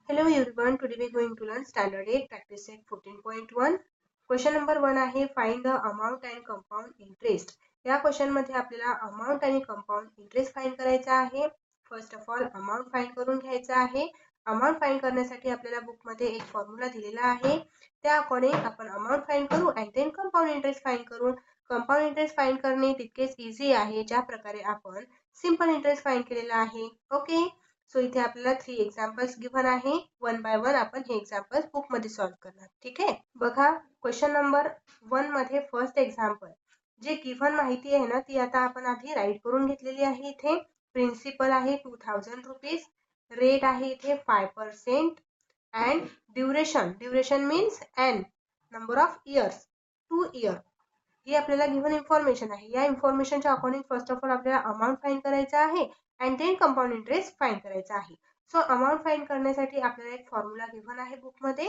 Hello everyone, today we are going to learn Standard 8 Practice Set 14.1. Question number 1 आहे find the amount and compound interest. या question मध्ये आपल्याला amount आणि compound interest find करायचा आहे. First of all amount find करून घ्यायचा आहे. अमाउंट फाइंड करण्यासाठी आपल्याला बुक मध्ये एक फॉर्म्युला दिलेला आहे. त्या अकॉर्डिंग आपण अमाउंट फाइंड करू and then compound interest find करू. कंपाऊंड इंटरेस्ट फाइंड करणे तितकेच इझी आहे ज्या प्रकारे आपण सिंपल इंटरेस्ट फाइंड केलेला आहे. ओके, सो इथे आपल्याला 3 एक्झाम्पल्स गिव्हन आहे. वन बाय वन आपण हे एक्झाम्पल्स बुक मध्ये सॉल्व्ह करणार. ठीक आहे, बघा क्वेश्चन नंबर 1 मध्ये फर्स्ट एक्झाम्पल जे गिव्हन माहिती आहे ना ती आता आपण आधी राईट करून घेतलेली आहे. इथे प्रिन्सिपल आहे 2000 रुपीज, रेट आहे इथे 5% and duration means n number of years 2 year. ही आपल्याला गिव्हन इन्फॉर्मेशन आहे. या इन्फॉर्मेशनच्या अकॉर्डिंग फर्स्ट ऑफ ऑल आपल्याला अमाउंट फाइंड करायचा आहे and then compound interest find करायचा आहे. सो अमाउंट फाइंड करण्यासाठी आपल्याला एक फॉर्म्युला गिव्हन आहे बुक मध्ये.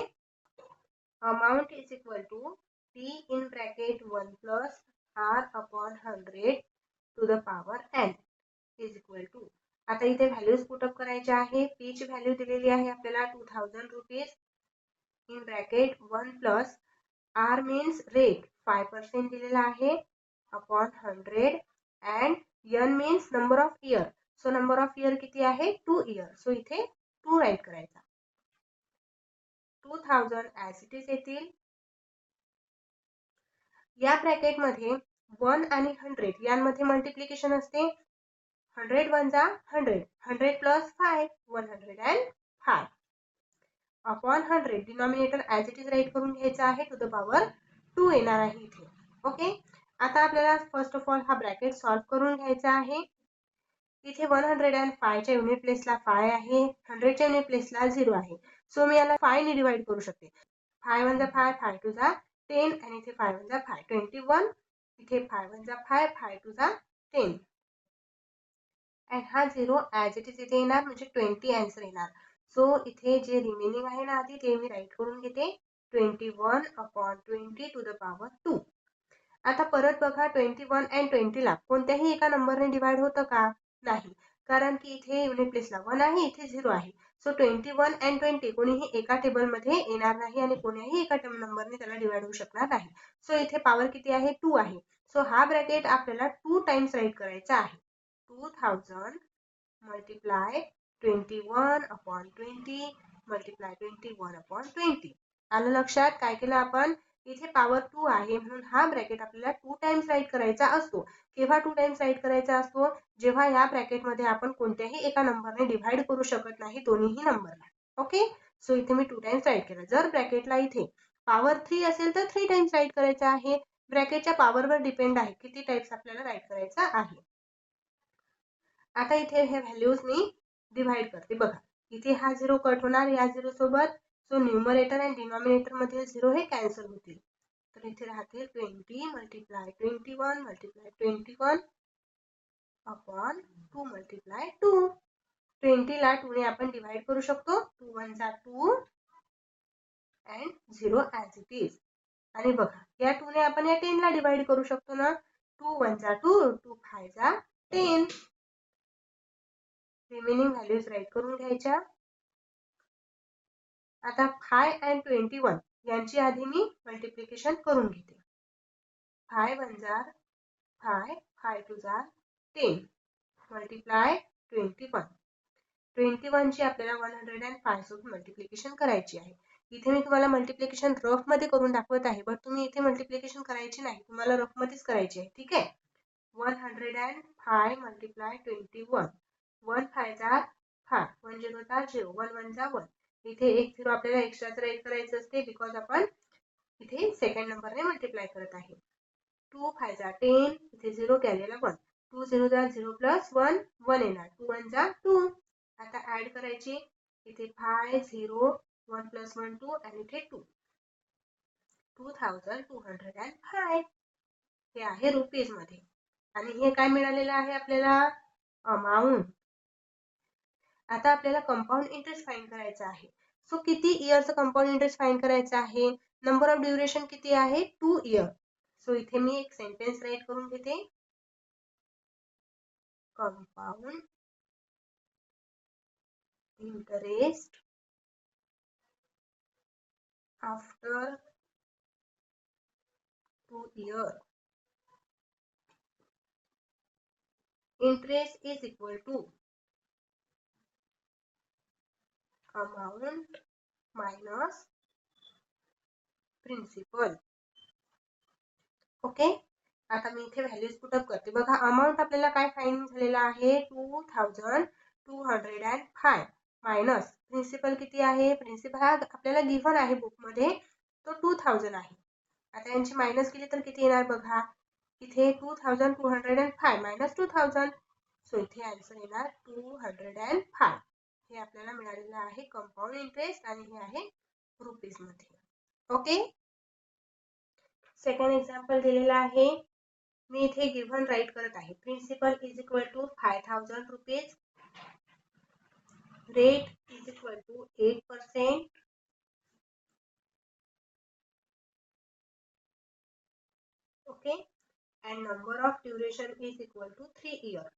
Amount is equal to t in bracket 1 plus r upon 100 to the power n is equal to. आता इथे व्हॅल्यूज पुटअप करायच्या आहे. पी ची व्हॅल्यू दिलेली आहे आपल्याला 2000 rupees in bracket 1 plus r means rate 5% दिलेला आहे upon 100 and n means number of year. So number of year किती आहे 2 इयर. सो इथे 2 राईट करायचा. 2000 ॲज इट इज येतील. या ब्रॅकेट मध्ये 1 आणि 100 यांमध्ये मल्टिप्लिकेशन असते. 100 वन जा 100, 100 plus 5 105 upon 100. Denominator as it is write करून घ्यायचा आहे टू द पॉवर 2 येणार आहे इथे. ओके, आता आपल्याला फर्स्ट ऑफ ऑल हा ब्रॅकेट सॉल्व्ह करून घ्यायचा आहे. इथे 105 च्या युनिट प्लेसला 5 आहे, 100 च्या युनिट प्लेसला 0 आहे. सो मी याला 5 ने डिवाइड करू शकते. 5 वन जा 5, 5 टू जा 10 आणि इथे 5 वन जा 5 21. इथे 5 वन जा 5, 5 टू जा 10 अँड हा 0 ॲज इट इज इथे येणार म्हणजे 20 आन्सर येणार. सो इथे जे रिमेनिंग आहे ना आधी ते मी राईट करून घेते. 21 अपॉन 20 टू द पॉवर 2. आता परत बघा 21 अँड 20 ला कोणत्याही एका नंबरने डिवाइड होतं का? नाही, कारण की इथे युनिट प्लेसला 1 आहे, इथे 0 आहे. सो 21 अँड 20 कोणीही एका टेबलमध्ये येणार नाही आणि कोणीही एका नंबरने त्याला डिवाइड होऊ शकणार नाही. सो इथे पॉवर किती आहे 2 आहे. सो हा ब्रॅकेट आपल्याला 2 टाइम्स राईट करायचा आहे. 2000 मल्टिप्लाय 21 अपॉन 20 मल्टिप्लाय 21 अपॉन 20. आलं लक्षात? काय केलं आपण? इथे पॉवर 2 आहे म्हणून हा ब्रॅकेट आपल्याला 2 टाइम्स राईट करायचा असतो. केव्हा 2 टाइम्स राईट करायचा असतो? जेव्हा या ब्रॅकेट मध्ये आपण कोणत्याही एका नंबरने डिवाइड करू शकत नाही दोन्हीही नंबरला. ओके, सो इथे मी 2 टाइम्स राईट केलं. जर ब्रॅकेटला इथे पॉवर 3 असेल तर 3 टाइम्स राईट करायचा आहे. ब्रॅकेटच्या पॉवरवर डिपेंड आहे किती टाइम्स आपल्याला राईट करायचा आहे. आता इथे हे व्हॅल्यूज मी डिवाइड करते. बघा इथे हा 0 कट होणार या 0 सोबत. सो न्यूमरेटर अँड डिनॉमिनेटर मधील 0 हे कॅन्सल होतील. तर इथे राहतील 20 मल्टिप्लाय 21 मल्टिप्लाय 21 अपॉन 2 मल्टिप्लाय 2. 20 ला 2 ने आपण डिवाइड करू शकतो. 2 वन जा 2 अँड 0 ॲज इट इज. आणि बघा या 2 ने आपण या 10 ला डिवाइड करू शकतो ना. 2 वन जा 2, 2 फाय जा 10. रिमेनिंग व्हॅल्यूज राईट करून घ्यायच्या. आता 5 अँड 21 यांची आधी मी मल्टिप्लिकेशन करून घेते. 5 वन जार 5, 5 टू जार 10 मल्टिप्लाय 21. 21 ची आपल्याला 105 सोबत मल्टिप्लिकेशन करायची आहे. इथे मी तुम्हाला मल्टिप्लिकेशन रफ मध्ये करून दाखवत आहे, बट तुम्ही इथे मल्टिप्लिकेशन करायची नाही, तुम्हाला रफ मध्येच करायची आहे. ठीक आहे. 105 मल्टिप्लाय 21. 1 5 जार 5, 1 0 जार 0, 1 1 जा 1. इथे एक 0 आपल्याला एक्स्ट्राच राईट करायचं असते बिकॉज आपण इथे सेकंड नंबरने मल्टिप्लाय करत आहे. 2 5 जा 10, इथे 0 कॅरीला 1. 2 0 जा 0 प्लस 1 1 येणार. 2 1 जा 2. आता ऍड करायची. इथे 5 0 1 प्लस 1 2 आणि इथे 2. 2205 हे आहे रुपीज मध्ये. आणि हे काय मिळालेलं आहे आपल्याला? अमाउंट. आता आपल्याला कंपाऊंड इंटरेस्ट फाइंड करायचा आहे. सो किती इयरचं कंपाऊंड इंटरेस्ट फाइंड करायचं आहे? नंबर ऑफ ड्युरेशन किती आहे? 2 इयर. सो इथे मी एक सेंटेन्स राईट करून घेते. Compound interest after 2 years, interest is equal to amount minus principal. Okay, आता मी इथे व्हॅल्यूज पुटअप करते. बघा अमाऊंट आपल्याला काय फाइंड झालेला आहे 2205 मायनस प्रिन्सिपल किती आहे. प्रिन्सिपल हा आपल्याला गिव्हन आहे बुकमध्ये, तो 2000 आहे. आता यांची मायनस केली तर किती येणार बघा. इथे 2205 मायनस 2000, सो इथे आन्सर येणार 205. हे आपल्याला मिळालेलं आहे कंपाऊंड इंटरेस्ट आणि हे आहे रुपीज मध्ये. ओके, सेकंड एक्झाम्पल दिलेला आहे. मी इथे गिव्हन राईट करत आहे. Principal is equal to 5000 rupees, rate is equal to 8%, okay, and number of duration is equal to 3 years.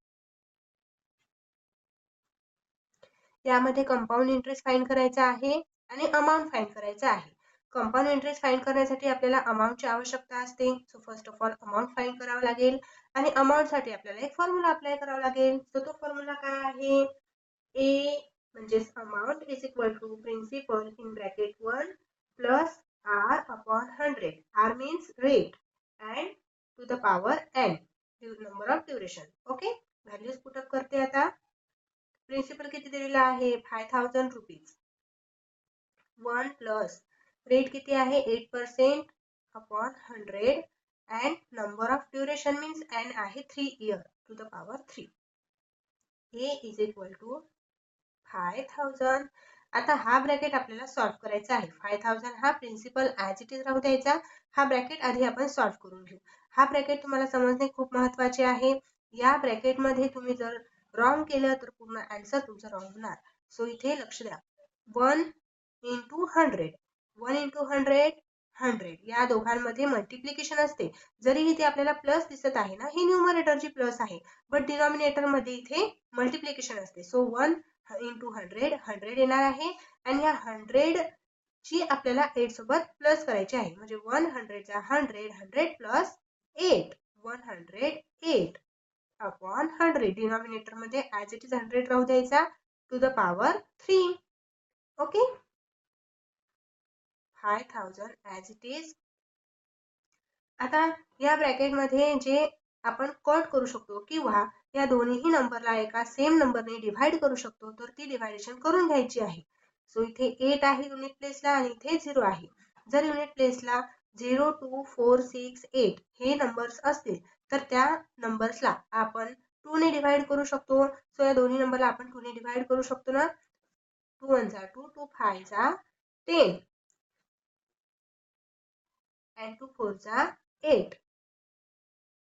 यामध्ये कंपाऊंड इंटरेस्ट फाइंड करायचा आहे आणि अमाउंट फाइंड करायचा आहे. कंपाऊंड इंटरेस्ट फाइंड करण्यासाठी आपल्याला अमाउंटची आवश्यकता असते. So first of all amount find करावं लागेल आणि अमाउंट साठी आपल्याला एक फॉर्म्युला अप्लाय करावा लागेल. सो तो फॉर्म्युला काय आहे. ए म्हणजे amount is equal to principal in bracket 1 plus r upon 100. R means rate and to the power n number of duration. Okay, values put up करते. आता प्रिन्सिपल किती दिलेला आहे 5000 रुपीज, 1 प्लस रेट किती आहे 8% upon 100 and number of duration means n आहे 3 year to the power 3. A is equal to 5000. आता हा ब्रॅकेट आपल्याला सॉल्व करायचा आहे. 5000 हा प्रिन्सिपल ॲज इट इज राहू द्यायचा. हा ब्रॅकेट आधी आपण सॉल्व करून घेऊ. हा ब्रॅकेट तुम्हाला समजणे खूप महत्त्वाचे आहे. या ब्रॅकेट मध्ये तुम्ही जर रॉंग केलं तर पूर्ण आन्सर तुमचा रॉंग होणार. सो इथे लक्ष द्या. 1 इंटू 100, 1 इंटू 100 100 या दोघांमध्ये मल्टिप्लिकेशन असते. जरी इथे आपल्याला प्लस दिसत आहे ना, ही न्यूमरेटरची प्लस आहे, बट डिनॉमिनेटर मध्ये इथे मल्टिप्लिकेशन असते. सो 1 इंटू 100 100 येणार आहे आणि या 100 ची आपल्याला 8 सोबत प्लस करायची आहे. म्हणजे 100 चा 100 100 प्लस 8 108 अपॉन 100. डिनॉमिनेटर मध्ये ॲज इट इज 100 राहू द्यायचा to the power 3. Okay, 5000 as it is. आता या ब्रॅकेट मध्ये जे आपण कट करू शकतो किंवा या दोन्ही नंबरला एका सेम नंबरने डिव्हाइड करू शकतो, तर ती डिव्हायडेशन करून घ्यायची आहे. सो इथे 8 आहे युनिट प्लेसला आणि इथे 0 आहे. जर युनिट प्लेसला 0 2 4 6 8 हे नंबर्स असतील तर त्या नंबर्सला आपण 2 ने डिव्हाइड करू शकतो. सो या दोन्ही नंबरला आपण 2 ने डिव्हाइड करू शकतो ना. 2 1 जा 2, 2 5 जा 10 and 2 4 जा 8,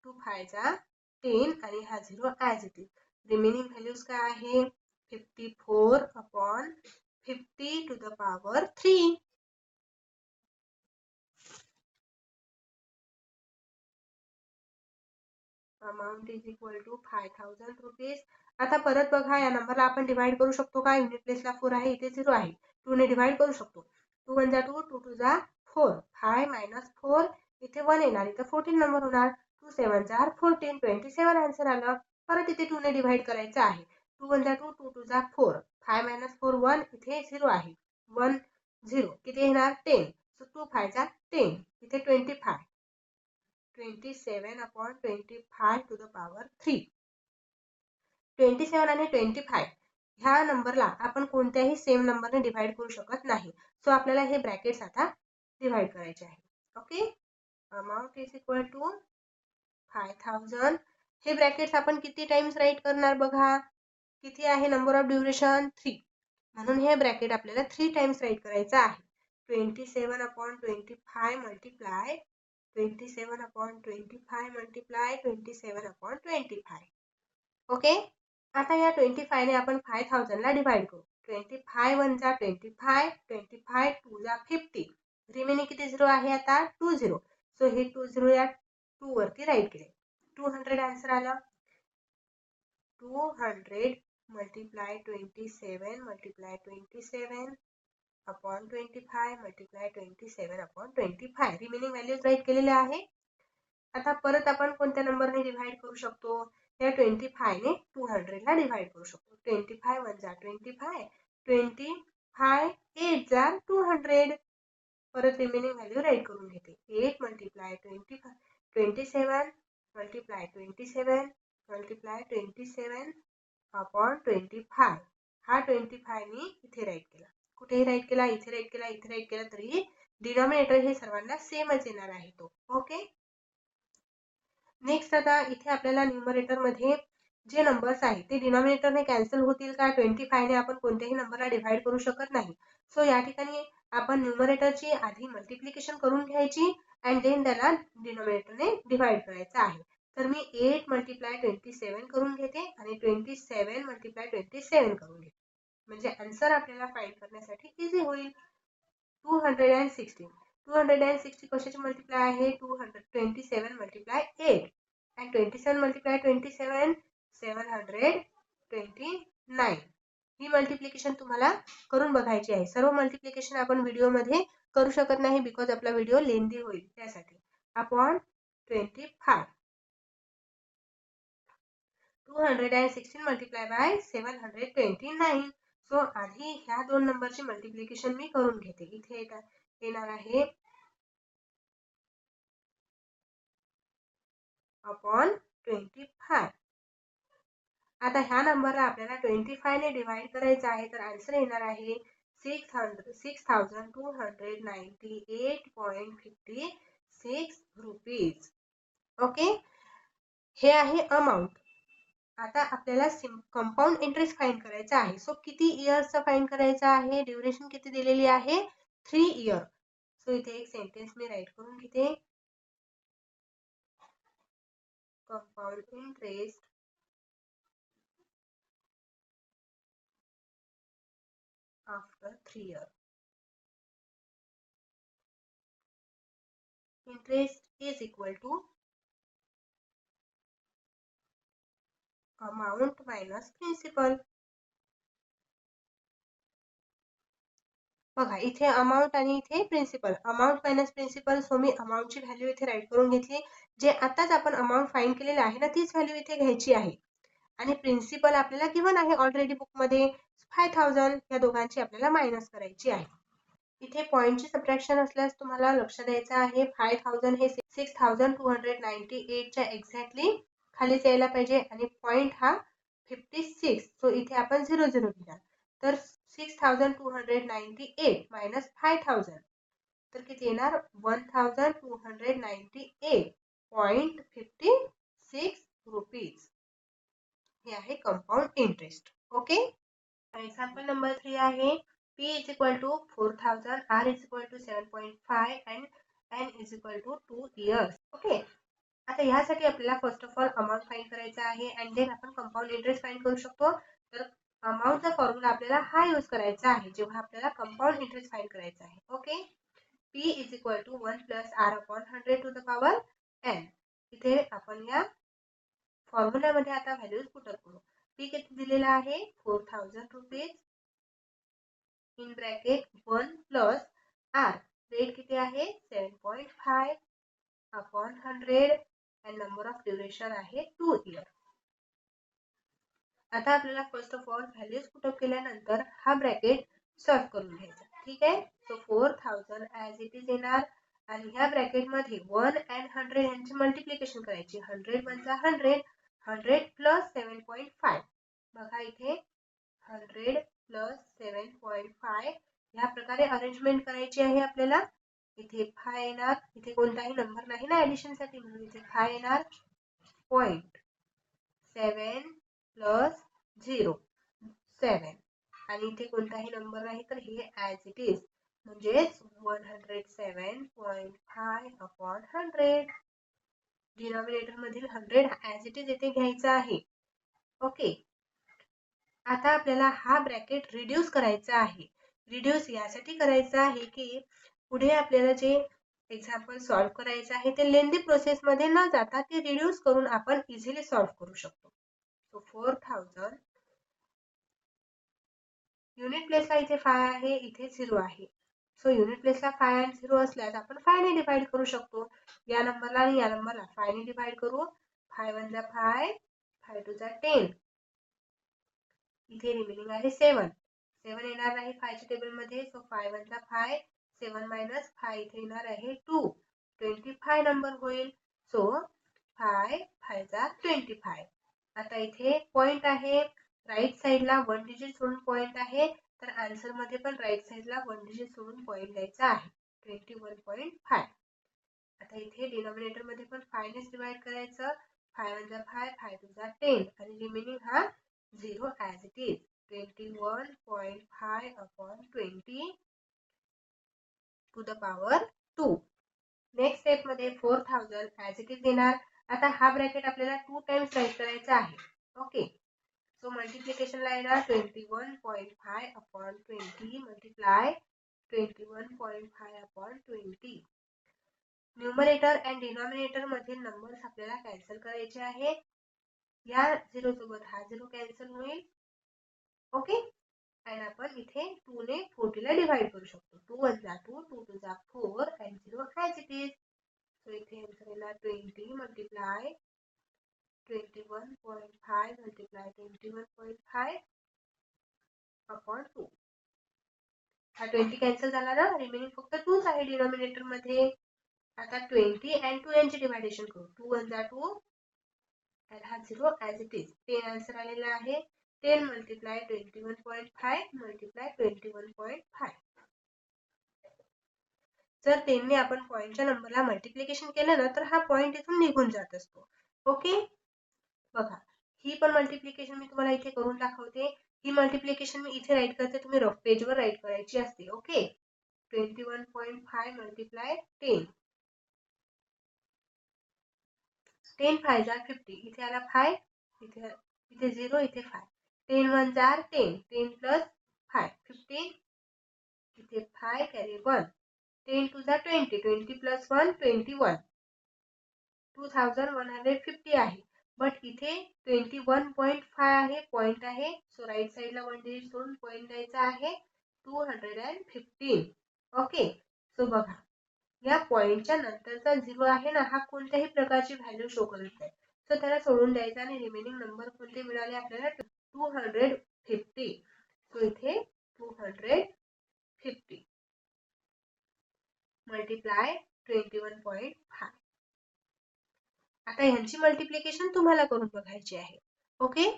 2 5 जा 10 आणि हा 0 as it is. Remaining values काय आहे 54 upon 50 to the power 3. Amount is equal to 5000 rupees. आता परत बघा या नंबरला आपण डिवाइड करू शकतो का. युनिट प्लेसला 4 आहे, इथे 0 आहे. 2 ने डिवाइड करू शकतो. 2 1 जा 2, 2 2 जा 4, 5 मायनस 4 इथे 1 येणार, इथे 14 नंबर होणार. 2 7 जा 14, 27 आन्सर आलं. परत इथे 2 ने डिवाइड करायचं आहे. 2 1 जा 2, 2 2 जा 4, 5 मायनस 4 1 इथे 0 आहे. 1 0 किती येणार 10. सो 2 5 जा 10 इथे 25, 27 अपॉन 25 टू द पॉवर 3. 27 आणि 25 ह्या नंबरला आपण कोणत्याही सेम नंबरने डिव्हाइड करू शकत नाही. सो आपल्याला हे ब्रॅकेट्स आता डिव्हाइड करायचे आहे. Okay, amount is equal to 5000. हे ब्रॅकेट्स आपण किती टाइम्स राईट करणार बघा. किती आहे नंबर ऑफ ड्युरेशन 3, म्हणून हे ब्रॅकेट आपल्याला 3 टाइम्स राईट करायचं आहे. 27 upon 25 multiply 27 upon 25 multiply 27 upon 25. Okay, आता या 25 ने आपण 5000 ला डिवाइड करू. 25 1 जा 25, 25 2 जा 50. रिमेनिंग किती 0 आहे आता 2 0. सो हे 2 0 या 2 वरती राईट केले. 200 आन्सर आला. 200 multiply 27 multiply 27 upon 25 multiply 27 upon 25 remaining values write केलेले आहे. आता परत आपण कोणत्या नंबरने डिव्हाइड करू शकतो, या 25 ने 200 ला डिव्हाइड करू शकतो. 25 1 जा 25, 25 8 जा 200. परत रिमेनिंग व्हॅल्यू राईट करून घेते. 8 मल्टिप्लाय 27 मल्टिप्लाय 27 मल्टिप्लाय 27 अपॉन 25. हा 25 मी इथे राईट केला. कुठेही राईट केला, इथे राईट केला, इथे राईट केला तरी डिनॉमिनेटर हे सर्वांना सेमच येणार आहे तो. ओके. नेक्स्ट आता इथे आपल्याला न्यूमरेटर मध्ये जे नंबर्स आहेत ते डिनॉमिनेटरने कॅन्सल होतील का? 25 ने आपण कोणत्याही नंबरला डिव्हाइड करू शकत नाही. सो या ठिकाणी आपण न्यूमरेटरची आधी मल्टिप्लिकेशन करून घ्यायची अँड देन त्याला डिनॉमिनेटरने डिव्हाइड करायचं आहे. तर मी 8 मल्टिप्लाय 27 करून घेते आणि 27 मल्टिप्लाय 27 करून घेते. म्हणजे आन्सर आपल्याला फाइंड करण्यासाठी इझी होईल. 216 260 कशाची मल्टिप्लाय आहे? 227 multiply 8 and 27 multiply 27 729. He multiplication तुम्हाला करून बघायची आहे. सर्व मल्टिप्लिकेशन आपण व्हिडिओमध्ये करू शकत नाही बिकॉज आपला व्हिडिओ लेंदी होईल त्यासाठी. Upon 25 216 multiply by 729. सो आधी ह्या दोन नंबरची मल्टिप्लिकेशन मी करून घेते. इथे येणार आहे अपॉन 25. आता ह्या नंबरला आपल्याला 25 ने डिवाइड करायचं आहे तर आन्सर येणार आहे 6298.56 रुपीज. ओके. हे आहे अमाउंट. आता आपल्याला कंपाऊंड इंटरेस्ट फाइंड करायचा आहे. सो किती इयर्सचा फाइंड करायचा आहे? ड्युरेशन किती दिलेली आहे? 3 इयर. सो इथे एक सेंटेन्स मी राईट करून घेते. Compound interest after 3 years. Interest is equal to amount minus principal. बघा इथे अमाउंट आणि इथे principal. Amount minus principal. So मी अमाउंटची व्हॅल्यू इथे राईट करून घेतली. जे आताच आपण अमाउंट फाइंड केलेलं आहे ना तीच व्हॅल्यू इथे घ्यायची आहे. आणि प्रिन्सिपल आपल्याला गिवन आहे ऑलरेडी बुकमध्ये 5000. या दोघांची आपल्याला मायनस करायची आहे. इथे पॉइंटची सबट्रॅक्शन असल्यास तुम्हाला लक्ष द्यायचं आहे. 5000 हे 6298 च्या एक्झॅक्टली खालीच यायला पाहिजे आणि पॉइंट हा 56. सो इथे आपण 00 लिहिणार. तर 6298 मायनस 5000 तर किती येणार? 1298.56 रुपीज. हे आहे compound interest. Okay. Example number 3 आहे P is equal to 4000, R is equal to 7.5 and N is equal to 2 years. Okay. आता यासाठी आपल्याला first of all amount find करायचा आहे अँड देन आपण कंपाऊंड इंटरेस्ट फाइंड करू शकतो. तर अमाउंटचा फॉर्म्युला आपल्याला हा यूज करायचा आहे जेव्हा आपल्याला कंपाऊंड इंटरेस्ट फाइंड करायचा आहे. Okay. P is equal to 1 plus R upon 100 to the power N. इथे आपण या फॉर्म्युल्यामध्ये आता व्हॅल्यूज पुट अप करू. P किती दिलेला आहे? 4000 rupees in bracket 1 plus R rate किती आहे? 7.5 upon 100 and number of duration आहे 2 इयर. आता आपल्याला first of all values put up केल्यानंतर हा ब्रॅकेट सॉल्व करून घ्यायचा. ठीक आहे. सो 4000 ॲज इट इज येणार आणि ह्या ब्रॅकेट मध्ये 1 अँड 100 यांची मल्टिप्लिकेशन करायची. 100 म्हणजे 100 100 प्लस 7.5. बघा इथे 100 प्लस 7.5 ह्या प्रकारे अरेंजमेंट करायची आहे आपल्याला. इथे 5 येणार. इथे कोणताही नंबर नाही ना ऍडिशन साठी म्हणून इथे 5 येणार. 0.7 प्लस 0 7 आणि इथे कोणताही नंबर नाही तर हे ॲज इट इज म्हणजेच 107.5 अपॉन 100. डिनॉमिनेटर मधील 100 ॲज इट इज इथे घ्यायचा आहे. ओके. आता आपल्याला हा ब्रॅकेट रिड्यूस करायचा आहे. रिड्यूस यासाठी करायचा आहे की पुढे आपल्याला जे एक्झाम्पल सॉल्व करायचं आहे ते लेंदी प्रोसेस मध्ये न जाता ते रिड्यूस करून आपण इझिली सॉल्व करू शकतो. सो 4000 युनिट प्लेसला इथे 5 आहे, इथे 0 आहे. सो युनिट प्लेसला 5 आणि 0 असल्यास आपण 5 ने डिवाइड करू शकतो. या नंबरला आणि या नंबरला 5 ने डिवाइड करू. 5 1 जा 5, 5 2 जा 10. इथे रिमेनिंग आहे 7. 7 येणार आहे 5 च्या टेबल मध्ये. सो 5 1 जा 5, 7 मायनस 5 इथे येणार आहे 2. 25 नंबर होईल. सो 5 5 जा 25. आता इथे पॉइंट आहे, राईट साइडला 1 डिजिट सोडून पॉइंट आहे, तर आन्सर मध्ये पण राईट साइडला 1 डिजिट सोडून पॉइंट द्यायचा आहे. 21.5. आता इथे डिनॉमिनेटर मध्ये पण 5 नेच डिवाइड करायचं. 5 1 जा 5, 5 2 जा 10 आणि रिमेनिंग हा 0 as it is. 21.5 upon 20 to the power 2. Next step मध्ये 4000 ॲज इट इज देणार. आता हा ब्रॅकेट आपल्याला 2 टाइम्स राईट करायचा आहे. ओके, सो मल्टिप्लिकेशनला येणार 21.5 upon 20 multiply 21.5 upon 20. Numerator and denominator मधील नंबर्स आपल्याला कॅन्सल करायचे आहे. या 0 सोबत हा 0 कॅन्सल होईल. ओके, आणि आपण इथे 2 ने 40 ला डिवाइड करू शकतो. 2 1 जा 2, 2 2 जा 4 and 0 as it is. So इथे आन्सर येणार 20 मल्टिप्लाय 21.5 मल्टिप्लाय 21.5 अपॉन 2. हा 20 कॅन्सल झाला ना, रिमेनिंग फक्त 2 आहे डिनॉमिनेटर मध्ये. आता 20 and 2 यांचे डिव्हायडेशन करू. 2 1 जा 2 and हा 0 as it is. 10 आन्सर आलेला आहे. 10 मल्टिप्लाय 21.5 मल्टिप्लाय 21.5. जर 10 ने आपण पॉइंटच्या नंबरला मल्टिप्लिकेशन केलं ना, तर हा पॉइंट इथून निघून जात असतो. ओके, बघा ही पण मल्टिप्लिकेशन मी तुम्हाला इथे करून दाखवते. ही मल्टिप्लिकेशन मी इथे राईट करते, तुम्ही रफ पेजवर राईट करायची असते. Okay, 21.5 multiply 10. 10 5 जा 50. इथे आला 5, इथे 0, इथे 5. 10 1 जा 10, 10 प्लस 5 15, इथे 5 कॅरी 1. 10 2 जा 20, 20 प्लस 1 21. 2150 आहे. बट इथे 21.5 आहे, पॉइंट आहे. सो राईट साइडला 1 डिजिट सोडून पॉइंट द्यायचा आहे 215. ओके, सो बघा या पॉइंटच्या नंतरचा 0 आहे ना, हा कोणत्याही प्रकारची व्हॅल्यू शो करत नाही. सो त्याला सोडून द्यायचा आणि रिमेनिंग नंबर कोणते मिळाले आपल्याला 250. सो इथे 250 मल्टिप्लाय 21.5. आता ह्यांची मल्टिप्लिकेशन तुम्हाला करून बघायची आहे. ओके,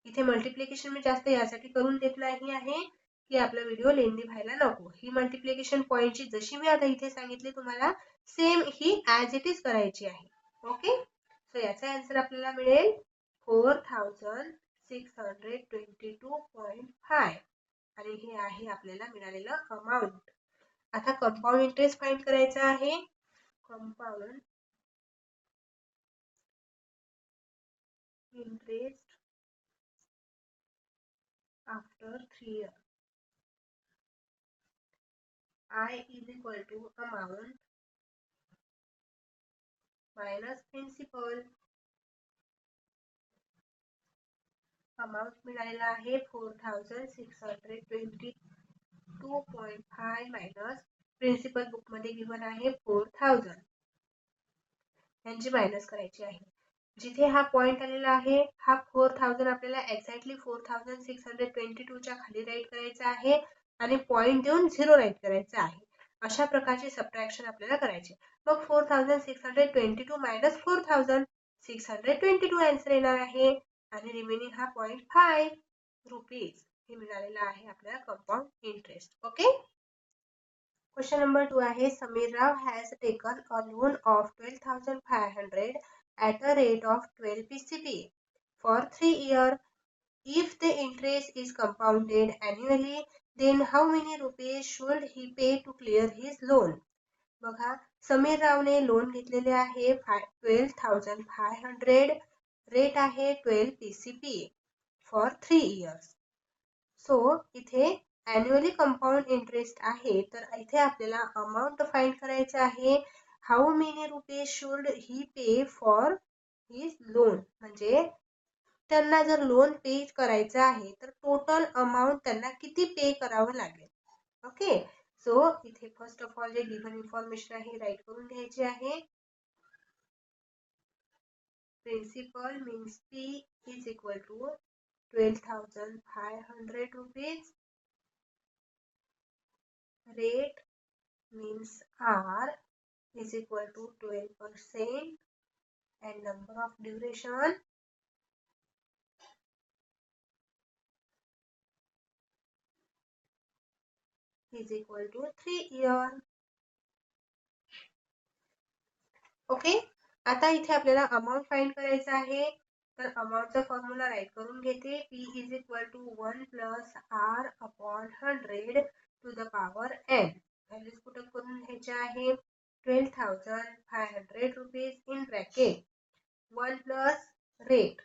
इथे मल्टिप्लिकेशन मी जास्त यासाठी करून देत नाही आहे की आपला व्हिडिओ लेंदी व्हायला नको. ही मल्टिप्लिकेशन पॉइंटची जशी मी आता इथे सांगितली तुम्हाला, same he as it is करायची आहे. ओके, सो याचा आन्सर आपल्याला मिळेल 4622.5 आणि हे आहे आपल्याला मिळालेलं अमाऊंट. आता कंपाऊंड इंटरेस्ट फाइंड करायचा आहे. Compound interest after 3 years. I is equal to amount minus principal. Amount मिळालेला आहे 4622.5 मायनस प्रिन्सिपल बुक मध्ये गिवन आहे 4000. यांची मायनस करायची आहे. जिथे हा पॉइंट आलेला आहे, हा 4000 आपल्याला एक्झॅक्टली 4622 च्या खाली राईट करायचा आहे आणि पॉइंट देऊन 0 राईट करायचा आहे. अशा प्रकारचे सबट्रॅक्शन आपल्याला करायचे. मग 4622 मायनस 4622 आन्सर येणार आहे आणि रिमेनिंग हा 0.5 रुपीज हे मिळालेला आहे आपल्याला compound interest. Okay, question number 2 आहे Samir Rao has taken a loan of 12,500 at a rate of 12 PCP for 3 years. If the interest is compounded annually, then how many rupees should he pay to clear his loan? बघा, Sameer रावने loan घेतलेले आहे 12,500, rate आहे 12 PCP for 3 years. So इथे annually compound interest आहे, तर इथे आपल्याला amount find करायचं आहे. How many rupees should he pay for his loan, म्हणजे त्यांना जर लोन पे करायचं आहे तर टोटल अमाऊंट त्यांना किती पे करावं लागेल. ओके, सो इथे फर्स्ट ऑफ ऑल जे गिव्हन इन्फॉर्मेशन आहे राईट करून घ्यायची आहे. Principal means P is equal to 12,500 rupees. Rate means R is equal to 12% and number of duration is equal to 3 year. Okay, आता इथे आपल्याला अमाउंट फाइंड करायचं आहे. तर अमाउंटचा फॉर्म्युला राईट करून घेते. P is equal to 1 plus R upon 100 to the power n. Values put up करून घ्यायच्या आहे. 12,500 rupees in bracket 1 plus rate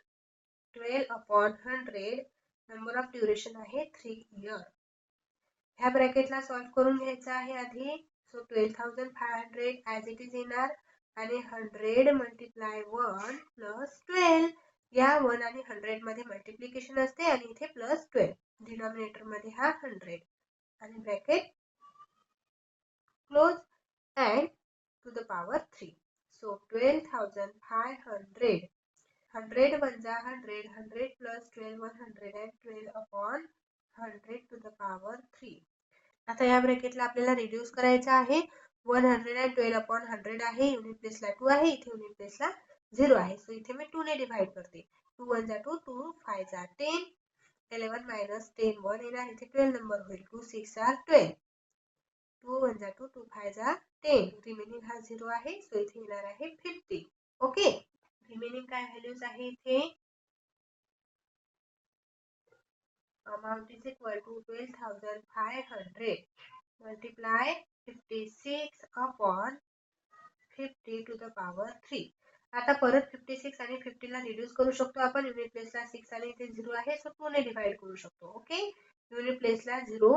12 upon 100, number of duration आहे 3 इयर. ह्या ब्रॅकेटला सॉल्व्ह करून घ्यायचं आहे आधी. सो 12,500 ॲज इट इज येणार आणि 100 मल्टिप्लाय 1 प्लस 12. या 1 आणि 100 मध्ये मल्टिप्लिकेशन असते आणि इथे प्लस 12. डिनॉमिनेटर मध्ये हा 100 आणि bracket close and to the power 3. So 12,500 100 वजा 100 100 plus 12 112 upon 100 to the power 3. आता या ब्रॅकेटला आपल्याला रिड्यूस करायचं आहे. 112 अपॉन 100 आहे, युनिट प्लेसला 2 आहे, इथे युनिट प्लेसला 0 आहे. सो इथे मी 2 ने डिवाइड करते. 2 1 जा 2, 2 5 जा 10, 11 मायनस 10 1 येणार, इथे 12 नंबर होईल. 2 6 जा 12, 2 1 जा 2, 2 5 जा 10, रिमेनिंग हा 0 आहे. सो इथे येणार आहे 50. ओके, रिमेनिंग काय व्हॅल्यूज आहे इथे. Amount is equal to 12,500 multiply 56 upon 50 to the power 3. आता परत 56 आणि 50 ला रिड्यूस करू शकतो आपण. युनिट प्लेसला 6 आणि इथे 0 आहे, सो 2 ने डिवाइड करू शकतो. ओके, युनिट प्लेसला 0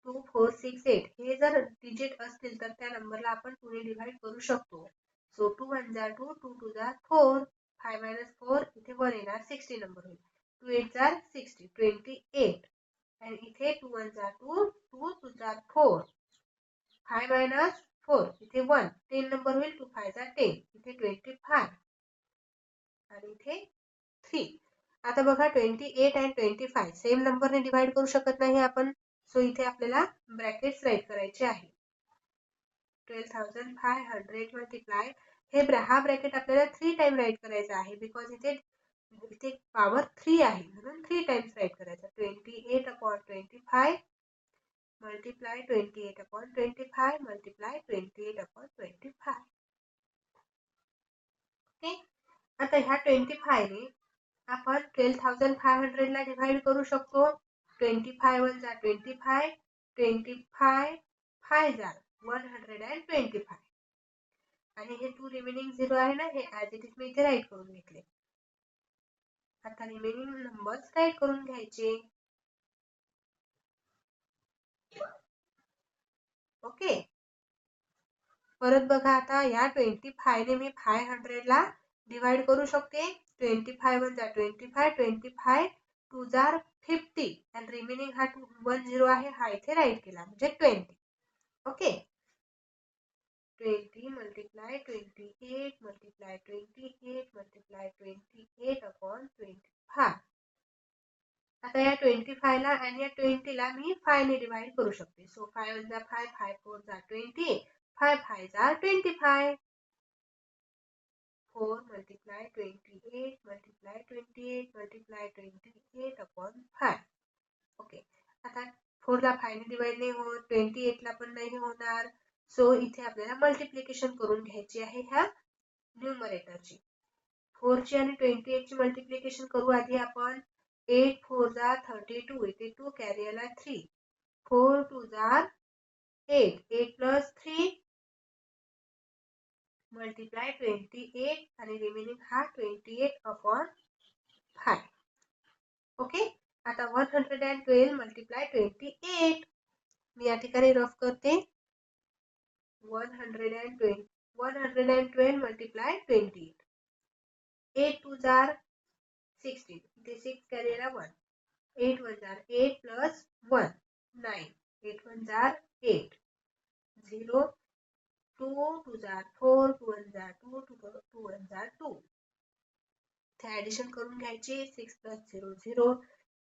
2 4 6 8 हे जर डिजिट असतील तर त्या नंबरला आपण 2 ने डिवाइड करू शकतो. सो 2 1 जा 2, 2 2 जा 4, 5 मायनस 4 इथे 1 येणार, 60 नंबर होईल. 2 8 जा 60, 28 आणि इथे 2 1 जा 2, 2 2 जा 4, 5 मायनस 4 इथे 1, 10 नंबर होईल. 2 5 जा 10, इथे 25 आणि इथे 3. आता बघा 28 आणि 25 सेम नंबरने डिवाइड करू शकत नाही आपण. सो इथे आपल्याला ब्रॅकेट्स राईट करायचे आहे. 12,500 मल्टिप्लाय हा ब्रॅकेट आपल्याला 3 टाइम राईट करायचा आहे, बिकॉज इथे पॉवर 3 आहे म्हणून 3 टाइम्स राईट करायचा. 28 upon 25 multiply 28 upon 25 multiply 28 upon 25. Okay, आता ह्या 25 ने आपण 12,500 ला डिवाइड करू शकतो. 25 1 जा 25, 25 5 जा 125 आणि हे 2 रिमेनिंग 0 आहे ना, हे ॲज इट इज मी इथे राईट करून घेतले. आता रिमेनिंग नंबर्स राईट करून घ्यायचे. ओके, परत बघा आता या 25 ने मी 500 ला डिवाइड करू शकते. 25 1 जा 25, 25 2 जा 50 आणि रिमेनिंग हा 10 आहे, हा इथे राईट केला म्हणजे 20. Okay, 20 multiply 28 multiply 28 multiply 28 upon 25. आता या 25 ला आणि या 20 ला मी 5 ने डिवाइड करू शकते. सो 5 1 जा 5, 5 4 जा 20, 5 5 जा 25. 4 multiply 28 multiply 28 multiply 28 upon 5. Okay, आता 4 ला 5 ने डिवाइड नाही होत, 28 ला पण नाही होणार. सो इथे आपल्याला मल्टिप्लिकेशन करून घ्यायची आहे ह्या न्यूमरेटरची. 4 ची आणि 28 ची मल्टिप्लिकेशन करू आधी आपण. 8 4 जा 32, इथे 2 कॅरी आला 3, 4 2 जा 8, 8 प्लस 3 मल्टिप्लाय 28 आणि रिमेनिंग हा 28 अपॉन 5. ओके, आता 112 मल्टिप्लाय 28 मी या ठिकाणी रफ करते. 112 मल्टिप्लाय 28, 8 2 जार 16. इथे 6 कॅरीला 1. 8 1 जार 8 plus 1 9. 8 1 जार 8. 0 2 2 जार 4 2 1 जार 2 2 1 जार 2. इथे ऍडिशन करून घ्यायची. 6 plus 0 0.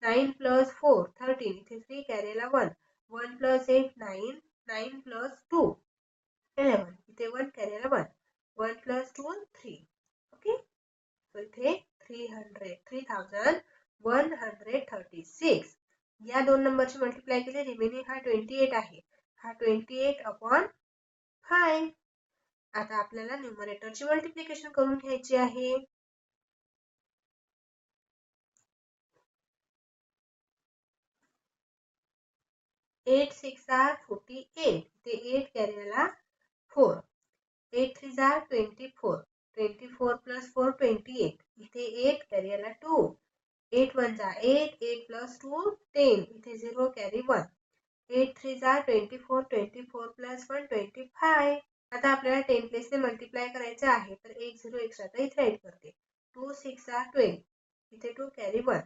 9 plus 4 13. इथे 3 कॅरीला 1. 1 plus 8 9. 9 plus 2 11. इथे 1 कॅरीला 1. 1 plus 2 3. ओके, सो इथे 3136. या दोन नंबरची मल्टिप्लाय केली. रिमेनिंग हा 28 आहे. हा 28 अपॉन 5. आता आपल्याला न्यूमरेटरची मल्टिप्लिकेशन करून घ्यायची आहे. 8 6 are 48. इथे 8 कॅरीला 4. 8 3 are 24. 24 plus 4 28. इथे 8 कॅरीला 2. 8 1 are 8. 8 plus 2 10. इथे 0 कॅरी 1. 8 3 are 24. 24 plus 1 25. आता आपल्याला 10 प्लेसने मल्टिप्लाय करायचे आहे, तर एक 0 एक्स्ट्रा तर इथे ऍड करते. 2 6 are 12. इथे 2 carry 1.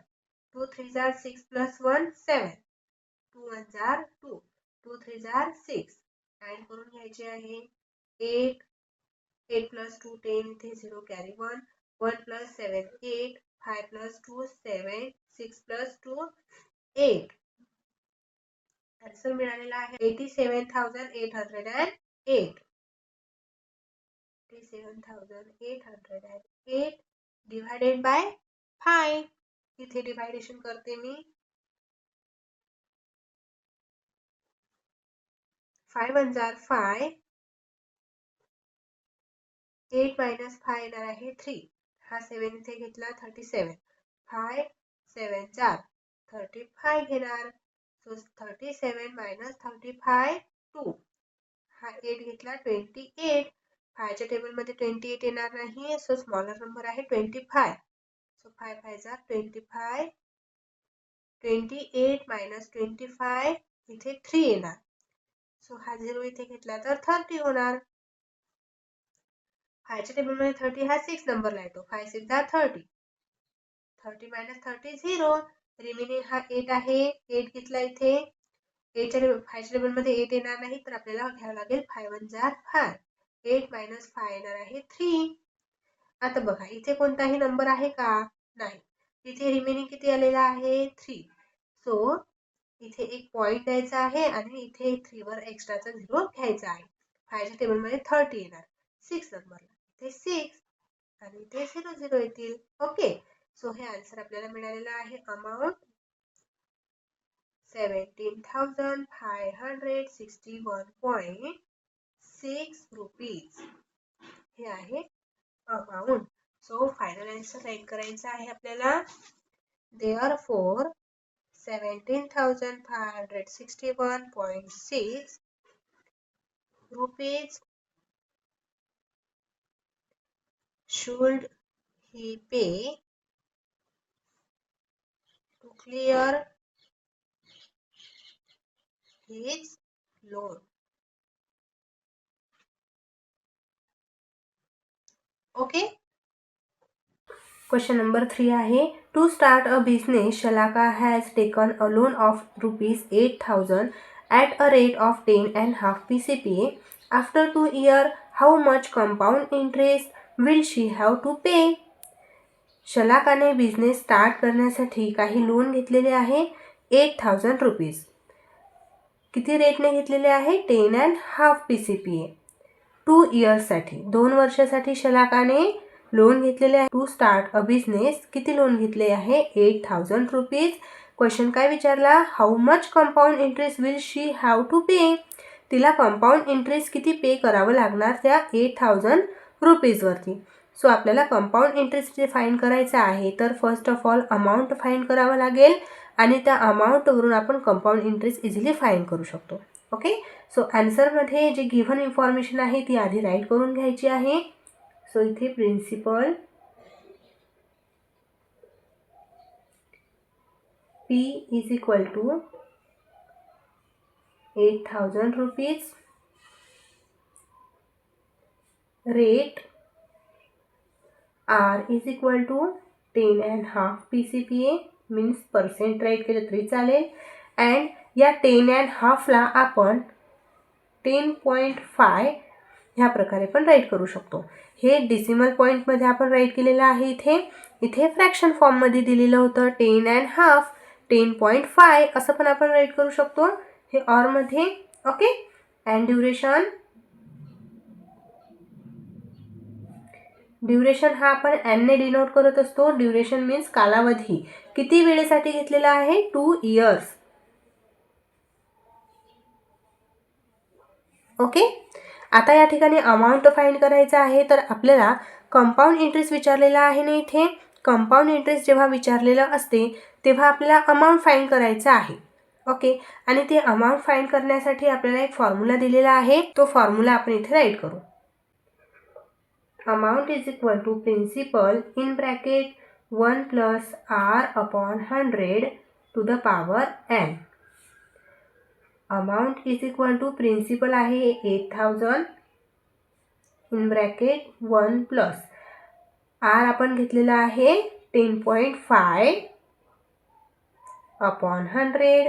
2 3 are 6 plus 1 7. 2 1 are 2. 2 3 are 6. Add करून घ्यायचे आहे. 8 8 plus 2 10. इथे 0 carry 1. 1 plus 7 8. 5 plus 2 7. 6 plus 2 8. Answer मिळालेला आहे 87,808. 87,808 डिवायडेड बाय 5. इथे डिवायडेशन करते मी. 5 1 जार 5. 8 minus 5 येणार आहे 3. हा 7 इथे घेतला 37. 5 7 जार 35 घेणार. So 37 minus 35 2. हा 8 घेतला 28. 5 च्या टेबल मध्ये 28 येणार नाही, सो स्मॉलर नंबर आहे 25. सो 5 5 जार 25. 28 minus 25 इथे 3 येणार. सो हा 0 इथे घेतला तर 30 होणार. 5 च्या टेबल मध्ये 30 हा 6 नंबरला येतो. 5 6 जार 30. 30 minus 30 0. रिमेनिंग हा 8 आहे. 8 घेतला इथे. 5 च्या टेबल मध्ये 8 येणार नाही, तर आपल्याला घ्यावं लागेल 5 1 जार 5. 8 minus 5 येणार आहे 3. आता बघा इथे कोणताही नंबर आहे का? नाही. इथे रिमेनिंग किती आलेला आहे? 3. सो इथे एक पॉइंट द्यायचा आहे आणि इथे 3 वर एक्स्ट्राचा 0 घ्यायचा आहे. 5 च्या टेबल मध्ये 30 येणार. 6 नंबरला इथे 6 आणि इथे 0 0 येतील. ओके, सो हे आन्सर आपल्याला मिळालेलं आहे. अमाउंट 17,561.6 रुपीज हे आहे amount. So final answer write करायचा आहे आपल्याला. Therefore 17,561.6 rupees should he pay to clear his loan. Okay. Question number 3 आहे. To start a business, Shalaka has taken a loan of rupees 8,000 at a rate of 10.5 PCPA. After 2 years, how much compound interest will she have to pay? शलाकाने business start करण्यासाठी काही loan घेतलेले आहे 8,000 rupees. किती रेटने घेतलेले आहे? 10.5 PCPA. 2 इयर्ससाठी 2 वर्षासाठी शलाकाने loan घेतलेले आहे. टू स्टार्ट अ बिझनेस किती लोन घेतले आहे? 8,000 रुपीज. क्वेश्चन काय विचारला? How much compound interest will she have to pay? तिला कंपाऊंड इंटरेस्ट किती पे करावं लागणार त्या 8,000 रुपीजवरती. सो आपल्याला कंपाऊंड इंटरेस्ट जे फाइंड करायचं आहे, तर first of all amount find करावं लागेल आणि त्या अमाऊंटवरून आपण कंपाऊंड इंटरेस्ट इझिली फाइंड करू शकतो. ओके, सो आन्सरमध्ये जे गिव्हन इन्फॉर्मेशन आहे ती आधी राईट करून घ्यायची आहे. सो इथे principal P is equal to 8,000 rupees. Rate R is equal to 10.5 PCPA means percent write केलं तरी चालेल. अँड या 10.5ला आपण 10.5 ह्या प्रकारे पण राईट करू शकतो. हे डेसिमल पॉईंटमध्ये आपण राईट केलेलं आहे. इथे फ्रॅक्शन फॉर्ममध्ये दिलेलं होतं 10.5 10.5 असं पण आपण राईट करू शकतो हे ऑरमध्ये. ओके. अँड ड्युरेशन हा आपण एनने डिनोट करत असतो. ड्युरेशन मीन्स कालावधी. किती वेळेसाठी घेतलेला आहे? 2 इयर्स. ओके. आता या ठिकाणी अमाऊंट फाइंड करायचा आहे. तर आपल्याला कंपाऊंड इंटरेस्ट विचारलेला आहे ना. इथे कंपाऊंड इंटरेस्ट जेव्हा विचारलेलं असते तेव्हा आपल्याला अमाऊंट फाइंड करायचा आहे. ओके. आणि ते अमाऊंट फाइंड करण्यासाठी आपल्याला एक फॉर्म्युला दिलेला आहे. तो फॉर्म्युला आपण इथे राईट करू. Amount is equal to principal in bracket 1 plus R upon 100 to the power n. Amount is equal to principal आहे 8000 इन ब्रॅकेट 1 प्लस R आपण घेतलेला आहे 10.5 अपॉन 100.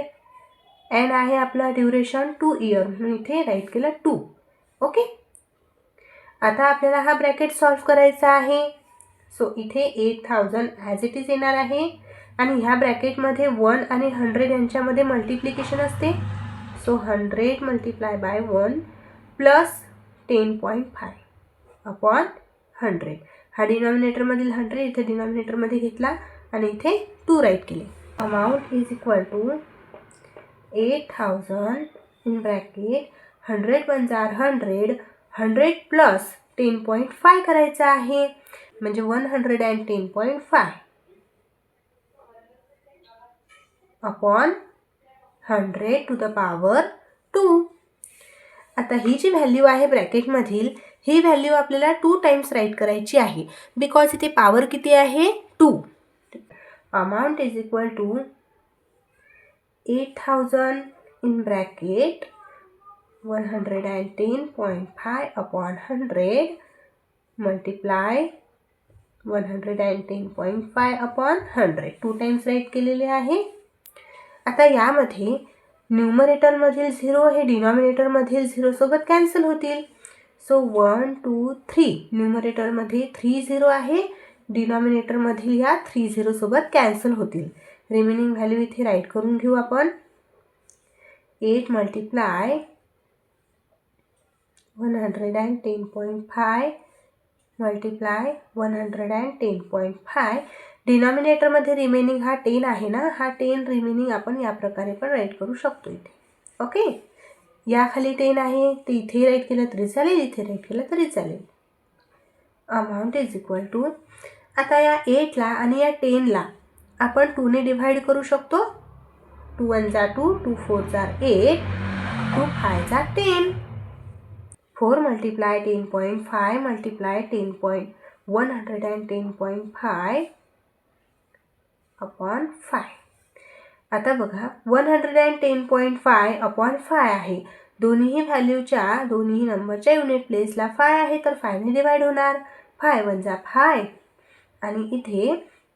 n आहे आपला ड्युरेशन 2 इयर म्हणून इथे राईट केलं 2. ओके. आता आपल्याला हा ब्रॅकेट सॉल्व करायचा आहे. सो इथे 8000 ॲज इट इज येणार आहे आणि ह्या ब्रॅकेटमध्ये 1 आणि 100 यांच्यामध्ये मल्टिप्लिकेशन असते. So 100 multiply by 1 plus 10.5 upon 100. हा डिनॉमिनेटरमधील 100 इथे डिनॉमिनेटरमध्ये घेतला आणि इथे 2 राईट केले. Amount is equal to 8000 in bracket 100 1 100 100 plus 10.5 करायचं आहे म्हणजे 110.5 अपॉन 100 टू द पॉवर 2. आता ही जी व्हॅल्यू आहे ब्रॅकेटमधील ही व्हॅल्यू आपल्याला 2 टाइम्स राईट करायची आहे बिकॉज इथे पॉवर किती आहे 2. Amount is equal to 8000 in bracket 110.5 upon 100 multiply 110.5 upon 100 2 times write केलेले आहे. आता यामध्ये न्यूमरेटरमधील 0 हे डिनॉमिनेटरमधील 0 सोबत कॅन्सल होतील. सो 1 2 3 न्यूमरेटरमध्ये 3 0 आहे. डिनॉमिनेटरमधील या 3 0 सोबत कॅन्सल होतील. रिमेनिंग व्हॅल्यू इथे राईट करून घेऊ आपण. 8 मल्टिप्लाय 110.5 मल्टिप्लाय 110.5. डिनॉमिनेटरमध्ये रिमेनिंग हा 10 आहे ना. हा 10 रिमेनिंग आपण या प्रकारे पण राईट करू शकतो इथे. ओके. या खाली 10 आहे ते इथे राईट केलं तरी चालेल इथे राईट केलं तरी चालेल. अमाऊंट इज इक्वल टू आता या 8ला आणि या 10ला आपण 2ने डिव्हाइड करू शकतो. 2 1 जा 2 2 4 जा 8 2 5 जा 10. 4 मल्टिप्लाय 10.5 मल्टिप्लाय 110.5 अपॉन 5. आता बघा 110.5 अपॉन 5 आहे. दोन्ही व्हॅल्यूच्या दोन्ही नंबरच्या युनिट प्लेसला 5 आहे तर 5ने डिवाइड होणार. 5 1 जा 5 आणि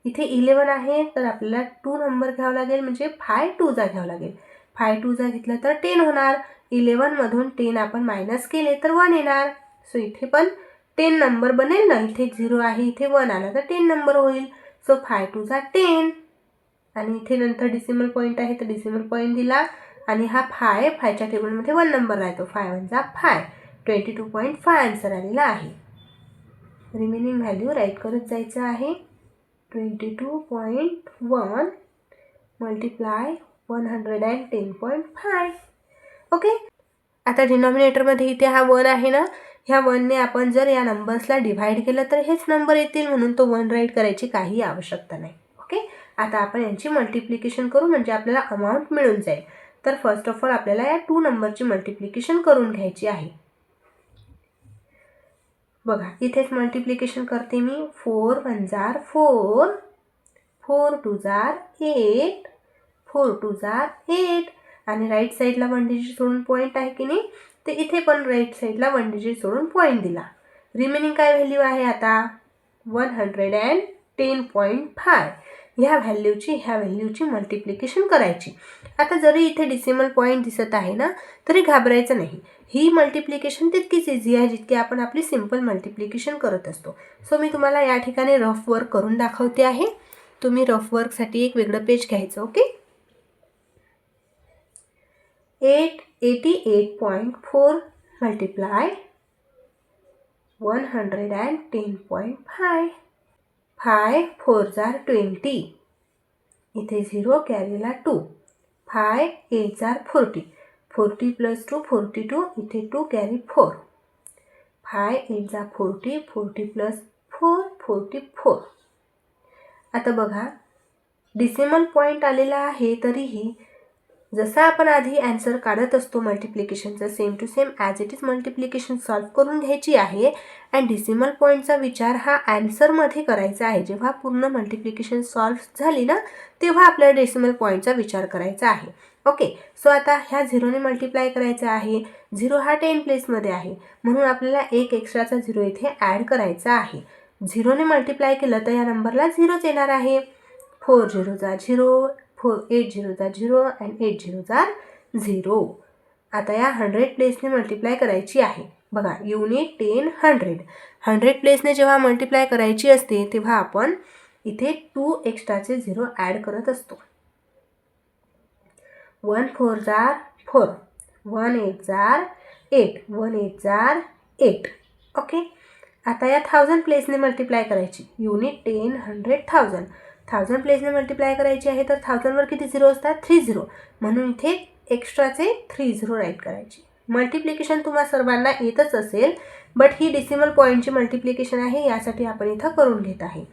इथे 11 आहे तर आपल्याला 2 नंबर घ्यावा लागेल म्हणजे 5 2 जा घ्यावं लागेल. 5 2 जा घेतलं तर 10 होणार. 11 मधून 10 आपण मायनस केले तर 1 येणार. सो इथे पण 10 नंबर बनेल ना. इथे 0 आहे इथे 1 आला तर 10 नंबर होईल. सो 5 2 जा 10 आणि इथे नंतर डिसिमल पॉईंट आहे तर डिसिमल पॉईंट दिला आणि हा 5च्या टेबलमध्ये 1 नंबर राहतो. 5 1 जा 5 22.5 आन्सर आलेला आहे. रिमेनिंग व्हॅल्यू राईट करत जायचं आहे. 22.1 मल्टिप्लाय 110.5. ओके. आता डिनॉमिनेटरमध्ये इथे हा 1 आहे ना. ह्या 1ने आपण जर या नंबर्सला डिव्हाइड केलं तर हेच नंबर येतील म्हणून तो 1 राईट करायची काही आवश्यकता नाही. ओके. आता आपण यांची मल्टिप्लिकेशन करू म्हणजे आपल्याला अमाऊंट मिळून जाईल. तर फर्स्ट ऑफ ऑल आपल्याला या 2 नंबरची मल्टिप्लिकेशन करून घ्यायची आहे. बघा इथेच मल्टिप्लिकेशन करते मी. 4 1 जा 4 4 2 जा 8 4 2 जा 8 आणि राईट साईडला 1 डिजिट सोडून पॉईंट आहे की नाही ते इथे पण राईट साईडला 1 डिजिट सोडून पॉईंट दिला. रिमेनिंग काय व्हॅल्यू आहे आता 110 10.5 ह्या व्हॅल्यूची मल्टिप्लिकेशन करायची. आता जरी इथे डेसिमल पॉईंट दिसत आहे ना, तरी घाबरायचं नाही. ही मल्टिप्लिकेशन तितकीच इझी आहे जितकी आपण आपली सिंपल मल्टिप्लिकेशन करत असतो. सो मी तुम्हाला या ठिकाणी रफ वर्क करून दाखवते आहे. तुम्ही रफ वर्कसाठी एक वेगळं पेज घ्यायचं. ओके. 88.4 मल्टिप्लाय 110.5. 5 4s are 20. इथे 0 कॅरीला 2. 5 8s are 40. 40 plus 2 42. इथे 2 कॅरी 4. 5 8s are 40. 40 plus 4 44. आता बघा, डेसिमल पॉईंट आलेला आहे, तरीही जसा आपण आधी आन्सर काढत असतो मल्टिप्लिकेशनचा, same to same as it is multiplication solve करून घ्यायची आहे. अँड डेसिमल पॉईंटचा विचार हा आन्सरमध्ये करायचा आहे. जेव्हा पूर्ण मल्टिप्लिकेशन सॉल्व झाली ना, तेव्हा आपल्याला डेसिमल पॉईंटचा विचार करायचा आहे. ओके. सो आता ह्या 0ने मल्टिप्लाय करायचं आहे. 0 हा 10 प्लेसमध्ये आहे, म्हणून आपल्याला एक एक्स्ट्राचा 0 इथे ॲड करायचा आहे. 0ने मल्टिप्लाय केलं तर या नंबरला 0च येणार आहे. 4 0s are 0, 8 0s are 0 and 8 0s are 0. आता या 100 प्लेसने मल्टिप्लाय करायची आहे. बघा, युनिट 10 100. 100 प्लेसने जेव्हा मल्टिप्लाय करायची असते तेव्हा आपण इथे 2 एक्स्ट्राचे 0 ॲड करत असतो. 1 4s are 4, 1 8s are 8, 1 8s are 8. Okay. आता या 1000 प्लेसने मल्टिप्लाय करायची. युनिट 10 100 1000. 1000 प्लेसने मल्टिप्लाय करायची आहे, तर 1000वर किती 0 असतात? 3 0. म्हणून इथे एक्स्ट्राचे 3 0 राईट करायची. मल्टिप्लिकेशन तुम्हा सर्वांना येतच असेल, बट ही डेसिमल पॉईंटची मल्टिप्लिकेशन आहे, यासाठी आपण इथं करून घेत आहे.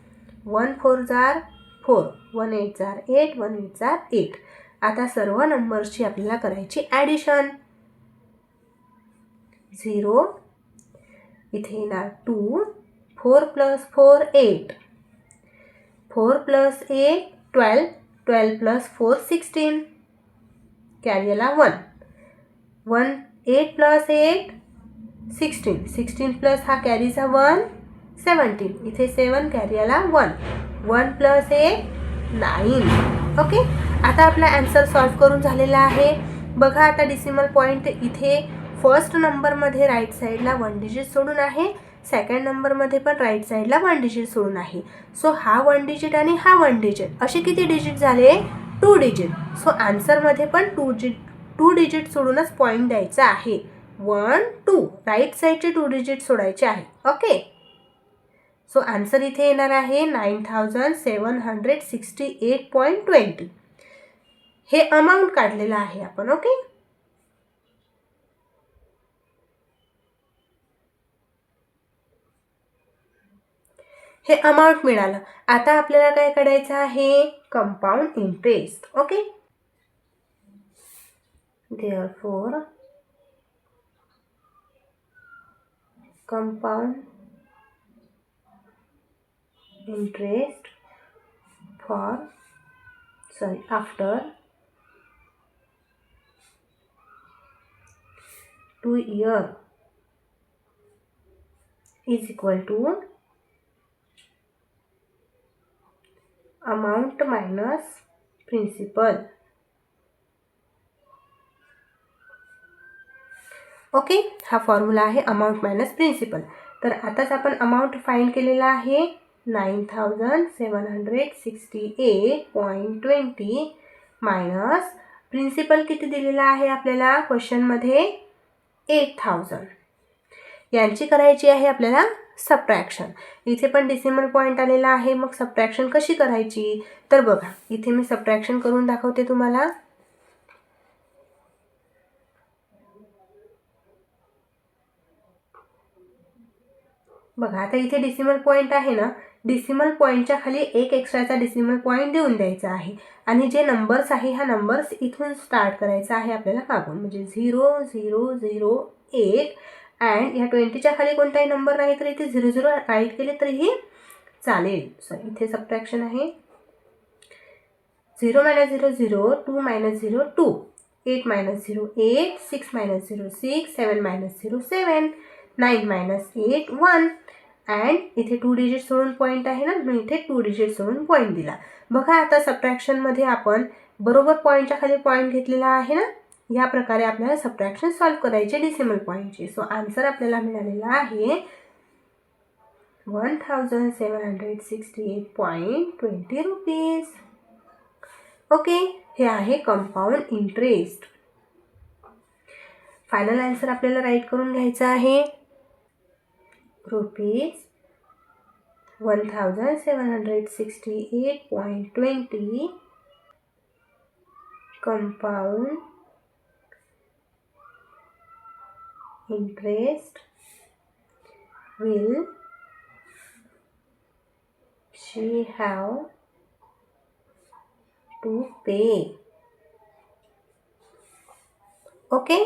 1 4s are 4, 1 8s are 8, 1 8s are 8. आता सर्व नंबर्सची आपल्याला करायची ॲडिशन. 0 इथे येणार 2, 4 plus 4 8, 4 plus 8 12, 12 plus 4 16, कॅरीला 1, 1 8 plus 8 16, 16 plus हा कॅरीचा 1 17, इथे 7 कॅरीला 1, 1 plus 8 9. ओके. आता आपला आन्सर सॉल्व करून झालेला आहे. बघा, आता डेसिमल पॉईंट इथे फर्स्ट नंबरमध्ये राईट साईडला 1 डिजिट सोडून आहे, सेकंड नंबरमध्ये पण राईट साईडला 1 डिजिट सोडून आहे. सो हा 1 डिजिट आणि हा 1 डिजिट असे किती डिजिट झाले? 2 डिजिट. सो आन्सरमध्ये पण 2 डिजिट सोडूनच पॉईंट द्यायचा आहे. 1 2 राईट साईडचे 2 डिजिट सोडायचे आहे. ओके. सो आन्सर इथे येणार आहे 9768.20. हे अमाऊंट काढलेलं आहे आपण. ओके. हे अमाऊंट मिळालं. आता आपल्याला काय काढायचं आहे? Compound interest. Okay. Therefore compound interest after 2 years is equal to amount minus principal. Okay. हा फॉर्म्युला आहे अमाऊंट मायनस प्रिन्सिपल. तर आताच आपण अमाऊंट फाइंड केलेला आहे 9768.20 मायनस प्रिन्सिपल किती दिलेला आहे आपल्याला क्वेश्चनमध्ये? 8000. यांची करायची आहे आपल्याला सबट्रॅक्शन. इथे पण डेसिमल पॉईंट आलेला आहे, मग सबट्रॅक्शन कशी करायची? तर बघा, इथे मी सबट्रॅक्शन करून दाखवते तुम्हाला. बघा, आता इथे डेसिमल पॉईंट आहे ना, डेसिमल पॉईंटच्या खाली एक एक्स्ट्राचा डेसिमल पॉईंट देऊन द्यायचा आहे. आणि जे नंबर्स आहे, हा नंबर्स इथून स्टार्ट करायचा आहे आपल्याला मागून, म्हणजे 0 0 0 8. अँड ह्या 20च्या खाली कोणताही नंबर नाही, तर इथे 0 0 राईट केले तरीही चालेल. सो इथे सबट्रॅक्शन आहे. 0 - 0 0, 2 - 0 2, 8 - 0 8, 6 - 0 6, 7 - 0 7, 9 - 8 1. अँड इथे 2 डिजिट सोडून पॉईंट आहे ना, म्हणून इथे 2 डिजिट सोडून पॉईंट दिला. बघा आता सबट्रॅक्शनमध्ये आपण बरोबर पॉईंटच्या खाली पॉईंट घेतलेला आहे ना. या प्रकारे आपल्याला सबट्रॅक्शन सॉल्व्ह करायचे डेसिमल पॉईंटचे. सो आन्सर आपल्याला मिळालेला आहे 1768.20 रुपीज. ओके, हे आहे कंपाऊंड इंटरेस्ट. फायनल आन्सर आपल्याला राईट करून घ्यायचा आहे ₹1768.20 compound interest will she have to pay. Okay.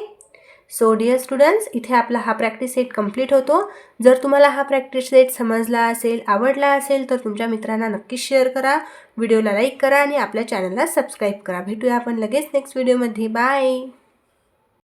So dear students, इथे आपला हा प्रॅक्टिस सेट कंप्लीट होतो. जर तुम्हाला हा प्रॅक्टिस सेट समजला असेल, आवडला असेल तर तुमच्या मित्रांना नक्की शेअर करा, व्हिडिओला लाईक करा आणि आपल्या चॅनलला सबस्क्राईब करा. भेटूया आपण लगेच नेक्स्ट व्हिडिओमध्ये. बाय.